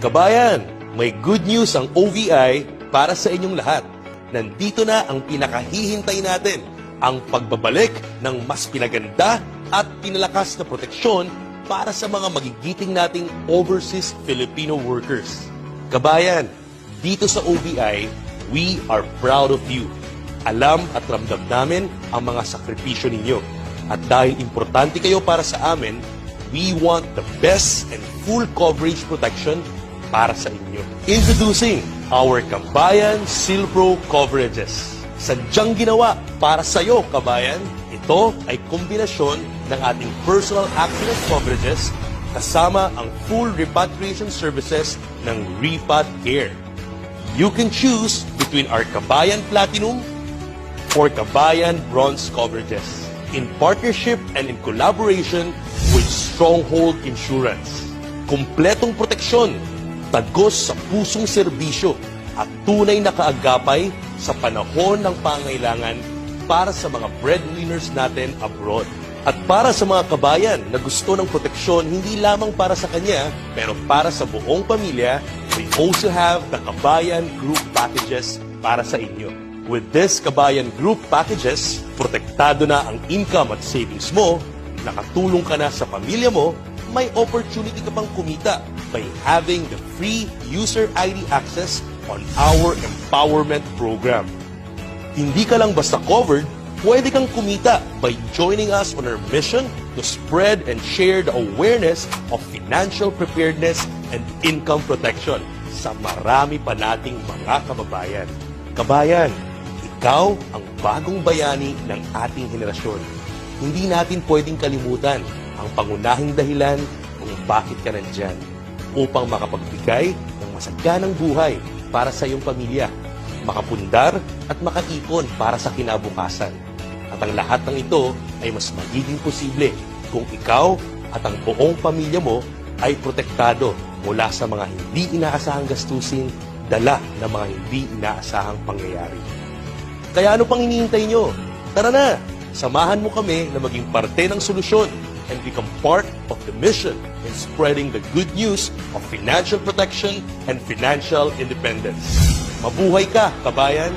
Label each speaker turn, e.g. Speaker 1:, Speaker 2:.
Speaker 1: Kabayan, may good news ang OVI para sa inyong lahat. Nandito na ang pinakahihintay natin, ang pagbabalik ng mas pinaganda at pinalakas na proteksyon para sa mga magigiting nating overseas Filipino workers. Kabayan, dito sa OVI, we are proud of you. Alam at ramdam namin ang mga sakripisyo ninyo. At dahil importante kayo para sa amin, we want the best and full coverage protection para sa inyo. Introducing our Kabayan Silpro Coverages. Sadyang ginawa para sa iyo, kabayan. Ito ay kombinasyon ng ating personal accident coverages kasama ang full repatriation services ng Repat Care. You can choose between our Kabayan Platinum or Kabayan Bronze coverages in partnership and in collaboration with Stronghold Insurance. Kompletong proteksyon, tagos sa pusong serbisyo at tunay na kaagapay sa panahon ng pangailangan para sa mga breadwinners natin abroad. At para sa mga kabayan na gusto ng proteksyon hindi lamang para sa kanya, pero para sa buong pamilya, we also have the Kabayan Group Packages para sa inyo. With this Kabayan Group Packages, protektado na ang income at savings mo, nakatulong ka na sa pamilya mo, may opportunity ka pang kumita by having the free user ID access on our empowerment program. Hindi ka lang basta covered, pwede kang kumita by joining us on our mission to spread and share the awareness of financial preparedness and income protection sa marami pa nating mga kababayan. Kabayan, ikaw ang bagong bayani ng ating henerasyon. Hindi natin pwedeng kalimutan ang pangunahing dahilan kung bakit ka nandyan upang makapagbigay ng masaganang buhay para sa iyong pamilya, makapundar at makaipon para sa kinabukasan. At ang lahat ng ito ay mas magiging posible kung ikaw at ang buong pamilya mo ay protektado mula sa mga hindi inaasahang gastusin, dala ng mga hindi inaasahang pangyayari. Kaya ano pang hinihintay nyo? Tara na! Samahan mo kami na maging parte ng solusyon and become part of the mission in spreading the good news of financial protection and financial independence. Mabuhay ka, kabayan!